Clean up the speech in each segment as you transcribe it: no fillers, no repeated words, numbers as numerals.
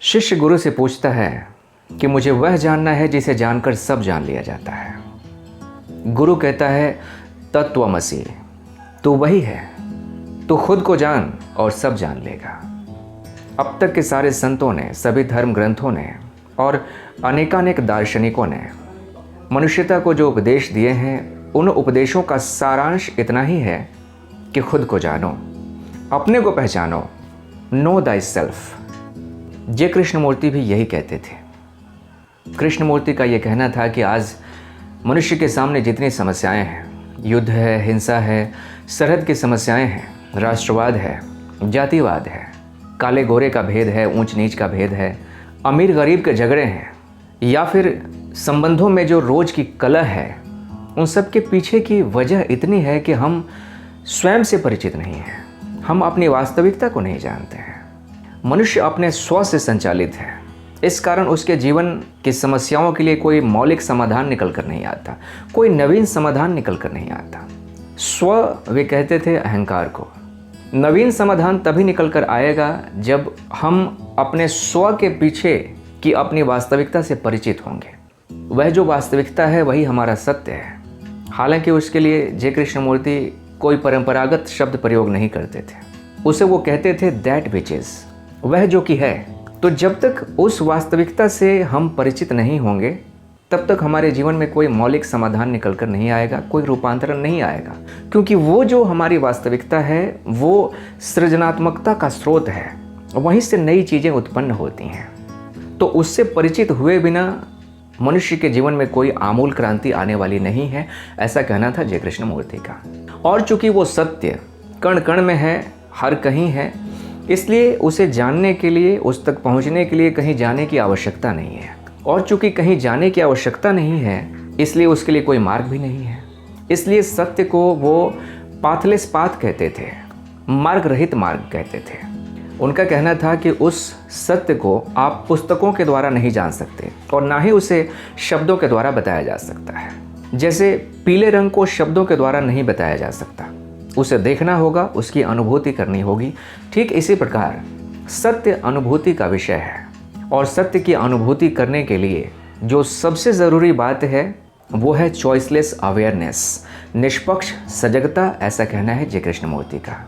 शिष्य गुरु से पूछता है कि मुझे वह जानना है जिसे जानकर सब जान लिया जाता है। गुरु कहता है तत्त्वमसि, तू वही है, तू खुद को जान और सब जान लेगा। अब तक के सारे संतों ने, सभी धर्म ग्रंथों ने और अनेकानेक दार्शनिकों ने मनुष्यता को जो उपदेश दिए हैं, उन उपदेशों का सारांश इतना ही है कि खुद को जानो, अपने को पहचानो, नो दाई सेल्फ। जय कृष्णमूर्ति भी यही कहते थे। कृष्णमूर्ति का ये कहना था कि आज मनुष्य के सामने जितनी समस्याएं हैं, युद्ध है, हिंसा है, सरहद की समस्याएं हैं, राष्ट्रवाद है, जातिवाद है, काले गोरे का भेद है, ऊंच नीच का भेद है, अमीर गरीब के झगड़े हैं, या फिर संबंधों में जो रोज की कलह है, उन सब के पीछे की वजह इतनी है कि हम स्वयं से परिचित नहीं हैं, हम अपनी वास्तविकता को नहीं जानते हैं। मनुष्य अपने स्व से संचालित है, इस कारण उसके जीवन की समस्याओं के लिए कोई मौलिक समाधान निकल कर नहीं आता, कोई नवीन समाधान निकल कर नहीं आता। स्व, वे कहते थे अहंकार को। नवीन समाधान तभी निकल कर आएगा जब हम अपने स्व के पीछे की अपनी वास्तविकता से परिचित होंगे। वह जो वास्तविकता है वही हमारा सत्य है। हालांकि उसके लिए जय कृष्णमूर्ति कोई परंपरागत शब्द प्रयोग नहीं करते थे, उसे वो कहते थे दैट विच इज, वह जो कि है। तो जब तक उस वास्तविकता से हम परिचित नहीं होंगे, तब तक हमारे जीवन में कोई मौलिक समाधान निकल कर नहीं आएगा, कोई रूपांतरण नहीं आएगा, क्योंकि वो जो हमारी वास्तविकता है वो सृजनात्मकता का स्रोत है, वहीं से नई चीज़ें उत्पन्न होती हैं। तो उससे परिचित हुए बिना मनुष्य के जीवन में कोई आमूल क्रांति आने वाली नहीं है, ऐसा कहना था जय कृष्णमूर्ति का। और चूंकि वो सत्य कण कण में है, हर कहीं है, इसलिए उसे जानने के लिए, उस तक पहुंचने के लिए कहीं जाने की आवश्यकता नहीं है। और चूंकि कहीं जाने की आवश्यकता नहीं है, इसलिए उसके लिए कोई मार्ग भी नहीं है। इसलिए सत्य को वो पाथलेस पाथ कहते थे, मार्ग रहित मार्ग कहते थे। उनका कहना था कि उस सत्य को आप पुस्तकों के द्वारा नहीं जान सकते और ना ही उसे शब्दों के द्वारा बताया जा सकता है। जैसे पीले रंग को शब्दों के द्वारा नहीं बताया जा सकता, उसे देखना होगा, उसकी अनुभूति करनी होगी। ठीक इसी प्रकार सत्य अनुभूति का विषय है, और सत्य की अनुभूति करने के लिए जो सबसे ज़रूरी बात है वो है चॉइसलेस अवेयरनेस, निष्पक्ष सजगता, ऐसा कहना है जय कृष्णमूर्ति का।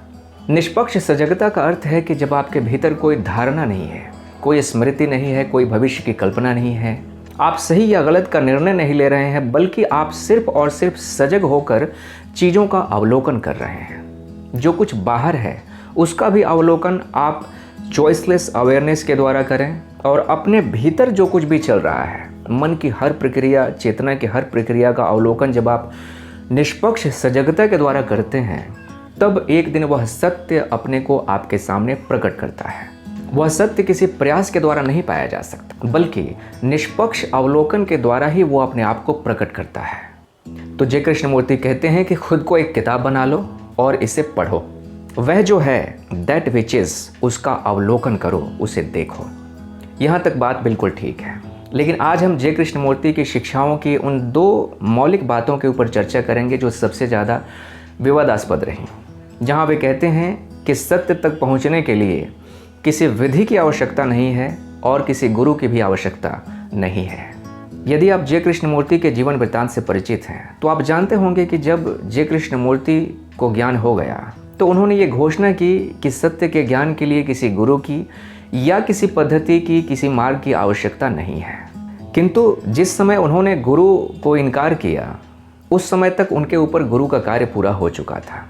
निष्पक्ष सजगता का अर्थ है कि जब आपके भीतर कोई धारणा नहीं है, कोई स्मृति नहीं है, कोई भविष्य की कल्पना नहीं है, आप सही या गलत का निर्णय नहीं ले रहे हैं, बल्कि आप सिर्फ और सिर्फ सजग होकर चीज़ों का अवलोकन कर रहे हैं। जो कुछ बाहर है उसका भी अवलोकन आप चॉइसलेस अवेयरनेस के द्वारा करें, और अपने भीतर जो कुछ भी चल रहा है, मन की हर प्रक्रिया, चेतना की हर प्रक्रिया का अवलोकन जब आप निष्पक्ष सजगता के द्वारा करते हैं, तब एक दिन वह सत्य अपने को आपके सामने प्रकट करता है। वह सत्य किसी प्रयास के द्वारा नहीं पाया जा सकता, बल्कि निष्पक्ष अवलोकन के द्वारा ही वो अपने आप को प्रकट करता है। तो जय कृष्णमूर्ति कहते हैं कि खुद को एक किताब बना लो और इसे पढ़ो। वह जो है दैट विच इज, उसका अवलोकन करो, उसे देखो। यहाँ तक बात बिल्कुल ठीक है, लेकिन आज हम जय कृष्णमूर्ति की शिक्षाओं की उन दो मौलिक बातों के ऊपर चर्चा करेंगे जो सबसे ज़्यादा विवादास्पद रही। जहाँ वे कहते हैं कि सत्य तक पहुँचने के लिए किसी विधि की आवश्यकता नहीं है और किसी गुरु की भी आवश्यकता नहीं है। यदि आप जय कृष्णमूर्ति के जीवन वृत्तांत से परिचित हैं तो आप जानते होंगे कि जब जय कृष्णमूर्ति को ज्ञान हो गया तो उन्होंने ये घोषणा की कि सत्य के ज्ञान के लिए किसी गुरु की या किसी पद्धति की, किसी मार्ग की आवश्यकता नहीं है। किंतु जिस समय उन्होंने गुरु को इनकार किया, उस समय तक उनके ऊपर गुरु का कार्य पूरा हो चुका था।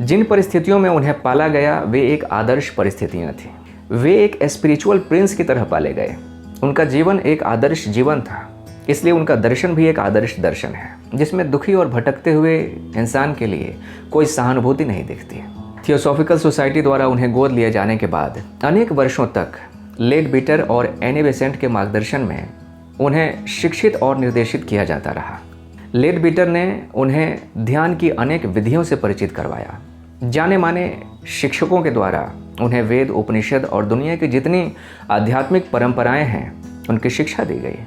जिन परिस्थितियों में उन्हें पाला गया वे एक आदर्श परिस्थितियाँ थीं। वे एक स्पिरिचुअल प्रिंस की तरह पाले गए। उनका जीवन एक आदर्श जीवन था, इसलिए उनका दर्शन भी एक आदर्श दर्शन है, जिसमें दुखी और भटकते हुए इंसान के लिए कोई सहानुभूति नहीं दिखती। थियोसॉफिकल सोसाइटी द्वारा उन्हें गोद लिए जाने के बाद अनेक वर्षों तक लेडबीटर और एनी बेसेंट के मार्गदर्शन में उन्हें शिक्षित और निर्देशित किया जाता रहा। लेडबीटर ने उन्हें ध्यान की अनेक विधियों से परिचित करवाया। जाने माने शिक्षकों के द्वारा उन्हें वेद, उपनिषद और दुनिया की जितनी आध्यात्मिक परंपराएं हैं उनकी शिक्षा दी गई।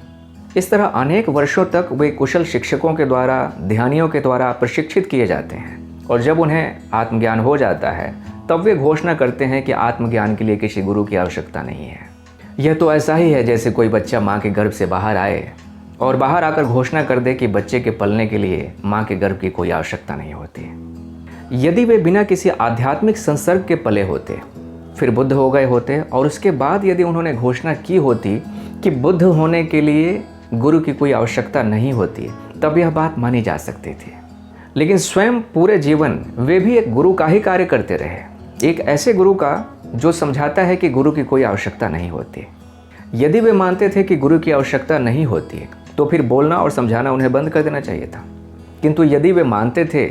इस तरह अनेक वर्षों तक वे कुशल शिक्षकों के द्वारा, ध्यानियों के द्वारा प्रशिक्षित किए जाते हैं, और जब उन्हें आत्मज्ञान हो जाता है तब वे घोषणा करते हैं कि आत्मज्ञान के लिए किसी गुरु की आवश्यकता नहीं है। यह तो ऐसा ही है जैसे कोई बच्चा माँ के गर्भ से बाहर आए और बाहर आकर घोषणा कर दे कि बच्चे के पलने के लिए माँ के गर्भ की कोई आवश्यकता नहीं होती। यदि वे बिना किसी आध्यात्मिक संसर्ग के पले होते, फिर बुद्ध हो गए होते और उसके बाद यदि उन्होंने घोषणा की होती कि बुद्ध होने के लिए गुरु की कोई आवश्यकता नहीं होती, तब यह बात मानी जा सकती थी। लेकिन स्वयं पूरे जीवन वे भी एक गुरु का ही कार्य करते रहे, एक ऐसे गुरु का जो समझाता है कि गुरु की कोई आवश्यकता नहीं होती। यदि वे मानते थे कि गुरु की आवश्यकता नहीं होती तो फिर बोलना और समझाना उन्हें बंद कर देना चाहिए था। किंतु यदि वे मानते थे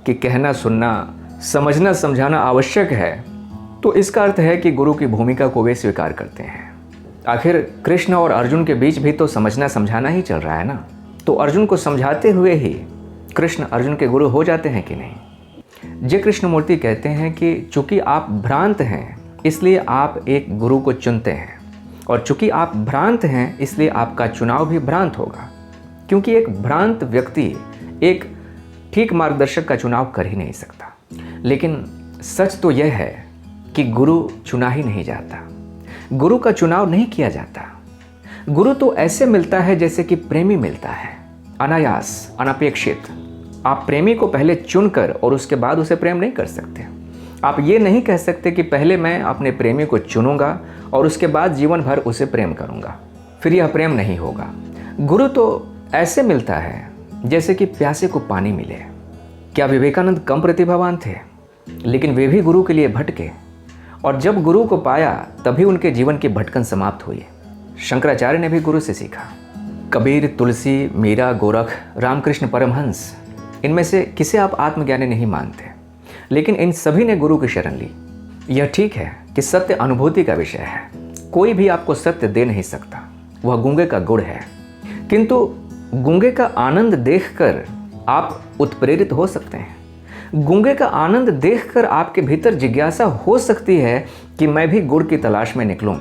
कि कहना, सुनना, समझना, समझाना आवश्यक है, तो इसका अर्थ है कि गुरु की भूमिका को वे स्वीकार करते हैं। आखिर कृष्ण और अर्जुन के बीच भी तो समझना समझाना ही चल रहा है ना। तो अर्जुन को समझाते हुए ही कृष्ण अर्जुन के गुरु हो जाते हैं कि नहीं। जय कृष्णमूर्ति कहते हैं कि चूंकि आप भ्रांत हैं इसलिए आप एक गुरु को चुनते हैं, और चूंकि आप भ्रांत हैं इसलिए आपका चुनाव भी भ्रांत होगा, क्योंकि एक भ्रांत व्यक्ति एक ठीक मार्गदर्शक का चुनाव कर ही नहीं सकता। लेकिन सच तो यह है कि गुरु चुना ही नहीं जाता, गुरु का चुनाव नहीं किया जाता। गुरु तो ऐसे मिलता है जैसे कि प्रेमी मिलता है, अनायास, अनपेक्षित। आप प्रेमी को पहले चुनकर और उसके बाद उसे प्रेम नहीं कर सकते। आप ये नहीं कह सकते कि पहले मैं अपने प्रेमी को चुनूंगा और उसके बाद जीवन भर उसे प्रेम करूंगा, फिर यह प्रेम नहीं होगा। गुरु तो ऐसे मिलता है जैसे कि प्यासे को पानी मिले। क्या विवेकानंद कम प्रतिभावान थे? लेकिन वे भी गुरु के लिए भटके, और जब गुरु को पाया तभी उनके जीवन की भटकन समाप्त हुई। शंकराचार्य ने भी गुरु से सीखा। कबीर, तुलसी, मीरा, गोरख, रामकृष्ण परमहंस, इनमें से किसे आप आत्मज्ञानी नहीं मानते, लेकिन इन सभी ने गुरु की शरण ली। यह ठीक है कि सत्य अनुभूति का विषय है, कोई भी आपको सत्य दे नहीं सकता, वह गूंगे का गुड़ है। किंतु गूंगे का आनंद देखकर आप उत्प्रेरित हो सकते हैं। गूंगे का आनंद देखकर आपके भीतर जिज्ञासा हो सकती है कि मैं भी गुड़ की तलाश में निकलूं।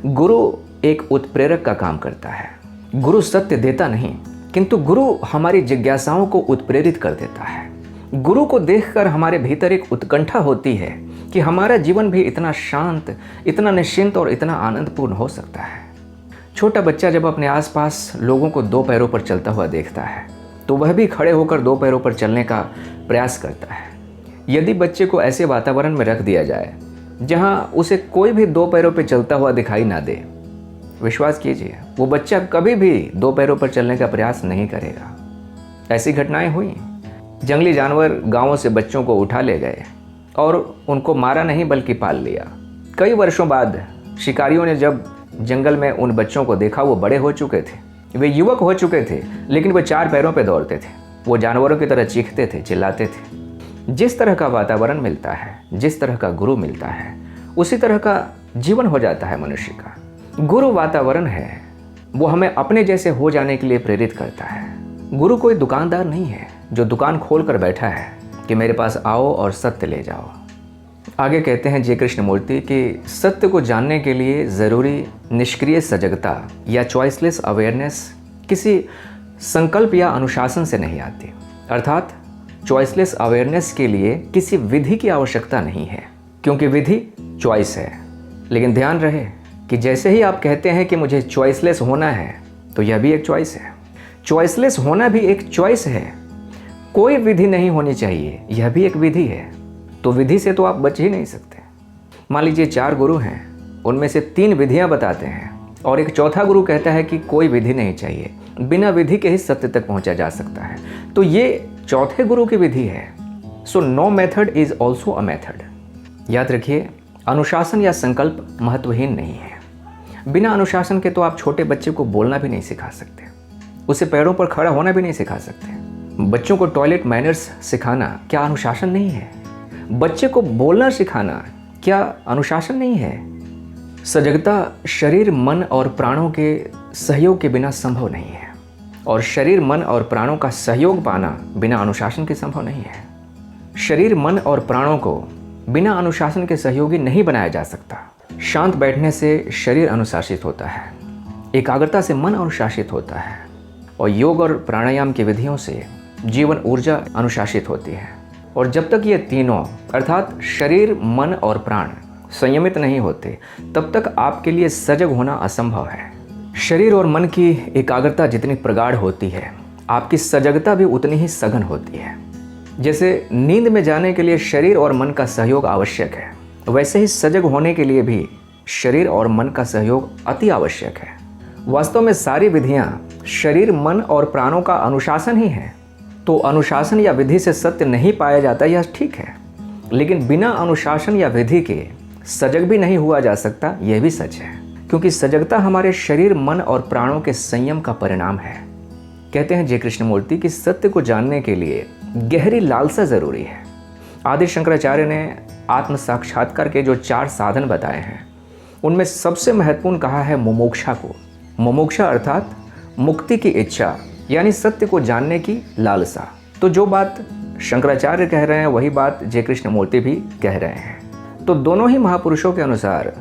गुरु एक उत्प्रेरक का काम करता है। गुरु सत्य देता नहीं, किंतु गुरु हमारी जिज्ञासाओं को उत्प्रेरित कर देता है। गुरु को देखकर हमारे भीतर एक उत्कंठा होती है कि हमारा जीवन भी इतना शांत, इतना निश्चिंत और इतना आनंदपूर्ण हो सकता है। छोटा बच्चा जब अपने आसपास लोगों को दो पैरों पर चलता हुआ देखता है तो वह भी खड़े होकर दो पैरों पर चलने का प्रयास करता है। यदि बच्चे को ऐसे वातावरण में रख दिया जाए जहां उसे कोई भी दो पैरों पर चलता हुआ दिखाई ना दे, विश्वास कीजिए वो बच्चा कभी भी दो पैरों पर चलने का प्रयास नहीं करेगा। ऐसी घटनाएं हुई। जंगली जानवर गांवों से बच्चों को उठा ले गए और उनको मारा नहीं बल्कि पाल लिया। कई वर्षों बाद शिकारियों ने जब जंगल में उन बच्चों को देखा, वो बड़े हो चुके थे, वे युवक हो चुके थे, लेकिन वे चार पैरों पर दौड़ते थे। वो जानवरों की तरह चीखते थे, चिल्लाते थे। जिस तरह का वातावरण मिलता है, जिस तरह का गुरु मिलता है, उसी तरह का जीवन हो जाता है मनुष्य का। गुरु वातावरण है, वो हमें अपने जैसे हो जाने के लिए प्रेरित करता है। गुरु कोई दुकानदार नहीं है जो दुकान खोल कर बैठा है कि मेरे पास आओ और सत्य ले जाओ। आगे कहते हैं जय कृष्णमूर्ति कि सत्य को जानने के लिए ज़रूरी निष्क्रिय सजगता या चॉइसलेस अवेयरनेस किसी संकल्प या अनुशासन से नहीं आती। अर्थात चॉइसलेस अवेयरनेस के लिए किसी विधि की आवश्यकता नहीं है, क्योंकि विधि चॉइस है। लेकिन ध्यान रहे कि जैसे ही आप कहते हैं कि मुझे चॉइसलेस होना है, तो यह भी एक चॉइस है। चॉइसलेस होना भी एक चॉइस है। कोई विधि नहीं होनी चाहिए, यह भी एक विधि है। तो विधि से तो आप बच ही नहीं सकते। मान लीजिए 4 गुरु हैं, उनमें से 3 विधियां बताते हैं और एक चौथा गुरु कहता है कि कोई विधि नहीं चाहिए, बिना विधि के ही सत्य तक पहुंचा जा सकता है। तो ये चौथे गुरु की विधि है। So no method is also a method. याद रखिए, अनुशासन या संकल्प महत्वहीन नहीं है। बिना अनुशासन के तो आप छोटे बच्चे को बोलना भी नहीं सिखा सकते, उसे पैरों पर खड़ा होना भी नहीं सिखा सकते। बच्चों को टॉयलेट मैनर्स सिखाना क्या अनुशासन नहीं है? बच्चे को बोलना सिखाना क्या अनुशासन नहीं है? सजगता शरीर, मन और प्राणों के सहयोग के बिना संभव नहीं है, और शरीर, मन और प्राणों का सहयोग पाना बिना अनुशासन के संभव नहीं है। शरीर, मन और प्राणों को बिना अनुशासन के सहयोगी नहीं बनाया जा सकता। शांत बैठने से शरीर अनुशासित होता है, एकाग्रता से मन अनुशासित होता है, और योग और प्राणायाम की विधियों से जीवन ऊर्जा अनुशासित होती है। और जब तक ये तीनों अर्थात शरीर, मन और प्राण संयमित नहीं होते, तब तक आपके लिए सजग होना असंभव है। शरीर और मन की एकाग्रता जितनी प्रगाढ़ होती है, आपकी सजगता भी उतनी ही सघन होती है। जैसे नींद में जाने के लिए शरीर और मन का सहयोग आवश्यक है, वैसे ही सजग होने के लिए भी शरीर और मन का सहयोग अति आवश्यक है। वास्तव में सारी विधियाँ शरीर, मन और प्राणों का अनुशासन ही है। तो अनुशासन या विधि से सत्य नहीं पाया जाता, यह ठीक है, लेकिन बिना अनुशासन या विधि के सजग भी नहीं हुआ जा सकता, यह भी सच है। क्योंकि सजगता हमारे शरीर, मन और प्राणों के संयम का परिणाम है। कहते हैं जय कृष्णमूर्ति कि सत्य को जानने के लिए गहरी लालसा जरूरी है। आदि शंकराचार्य ने आत्म साक्षात्कार के जो 4 साधन बताए हैं, उनमें सबसे महत्वपूर्ण कहा है मुमुक्षा को। मुमुक्षा अर्थात मुक्ति की इच्छा, यानी सत्य को जानने की लालसा। तो जो बात शंकराचार्य कह रहे हैं वही बात जय कृष्णमूर्ति भी कह रहे हैं। तो दोनों ही महापुरुषों के अनुसार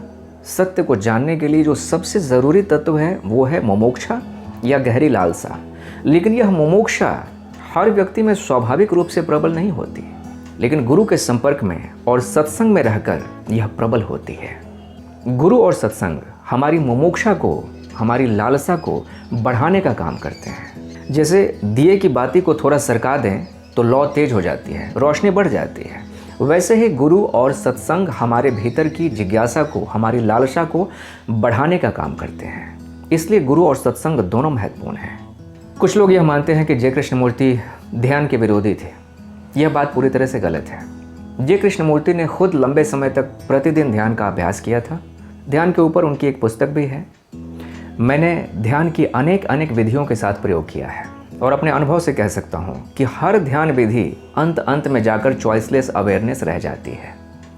सत्य को जानने के लिए जो सबसे ज़रूरी तत्व है वो है मुमुक्षा या गहरी लालसा। लेकिन यह मुमुक्षा हर व्यक्ति में स्वाभाविक रूप से प्रबल नहीं होती, लेकिन गुरु के संपर्क में और सत्संग में रहकर यह प्रबल होती है। गुरु और सत्संग हमारी मुमुक्षा को, हमारी लालसा को बढ़ाने का काम करते हैं। जैसे दिए की बाती को थोड़ा सरका दें तो लौ तेज हो जाती है, रोशनी बढ़ जाती है। वैसे ही गुरु और सत्संग हमारे भीतर की जिज्ञासा को, हमारी लालसा को बढ़ाने का काम करते हैं। इसलिए गुरु और सत्संग दोनों महत्वपूर्ण हैं। कुछ लोग यह मानते हैं कि जय कृष्णमूर्ति ध्यान के विरोधी थे। यह बात पूरी तरह से गलत है। जय कृष्णमूर्ति ने खुद लंबे समय तक प्रतिदिन ध्यान का अभ्यास किया था। ध्यान के ऊपर उनकी एक पुस्तक भी है। मैंने ध्यान की अनेक विधियों के साथ प्रयोग किया है और अपने अनुभव से कह सकता हूँ कि हर ध्यान विधि अंत में जाकर चॉइसलेस अवेयरनेस रह जाती है,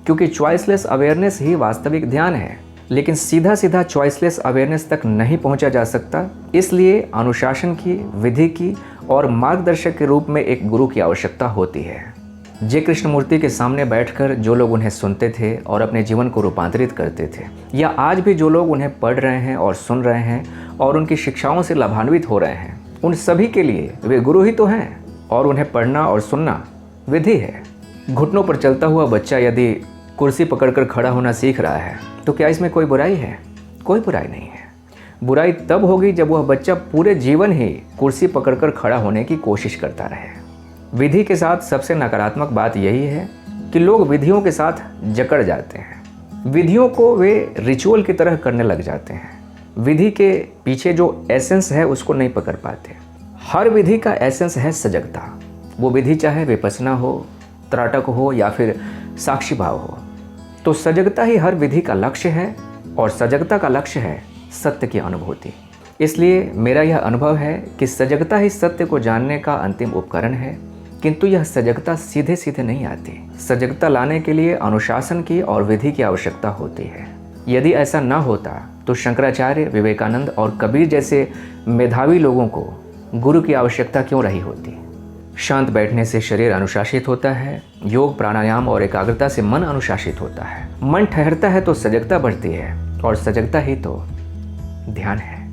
क्योंकि चॉइसलेस अवेयरनेस ही वास्तविक ध्यान है। लेकिन सीधा चॉइसलेस अवेयरनेस तक नहीं पहुँचा जा सकता। इसलिए अनुशासन की, विधि की और मार्गदर्शक के रूप में एक गुरु की आवश्यकता होती है। जय कृष्णमूर्ति के सामने बैठकर जो लोग उन्हें सुनते थे और अपने जीवन को रूपांतरित करते थे, या आज भी जो लोग उन्हें पढ़ रहे हैं और सुन रहे हैं और उनकी शिक्षाओं से लाभान्वित हो रहे हैं, उन सभी के लिए वे गुरु ही तो हैं और उन्हें पढ़ना और सुनना विधि है। घुटनों पर चलता हुआ बच्चा यदि कुर्सी पकड़कर खड़ा होना सीख रहा है तो क्या इसमें कोई बुराई है? कोई बुराई नहीं है। बुराई तब होगी जब वह बच्चा पूरे जीवन ही कुर्सी पकड़कर खड़ा होने की कोशिश करता रहे। विधि के साथ सबसे नकारात्मक बात यही है कि लोग विधियों के साथ जकड़ जाते हैं। विधियों को वे रिचुअल की तरह करने लग जाते हैं। विधि के पीछे जो एसेंस है उसको नहीं पकड़ पाते। हर विधि का एसेंस है सजगता। वो विधि चाहे विपस्सना हो, त्राटक हो या फिर साक्षी भाव हो, तो सजगता ही हर विधि का लक्ष्य है और सजगता का लक्ष्य है सत्य की अनुभूति। इसलिए मेरा यह अनुभव है कि सजगता ही सत्य को जानने का अंतिम उपकरण है, किंतु यह सजगता सीधे सीधे नहीं आती। सजगता लाने के लिए अनुशासन की और विधि की आवश्यकता होती है। यदि ऐसा न होता तो शंकराचार्य, विवेकानंद और कबीर जैसे मेधावी लोगों को गुरु की आवश्यकता क्यों रही होती। शांत बैठने से शरीर अनुशासित होता है। योग, प्राणायाम और एकाग्रता से मन अनुशासित होता है। मन ठहरता है तो सजगता बढ़ती है और सजगता ही तो ध्यान है।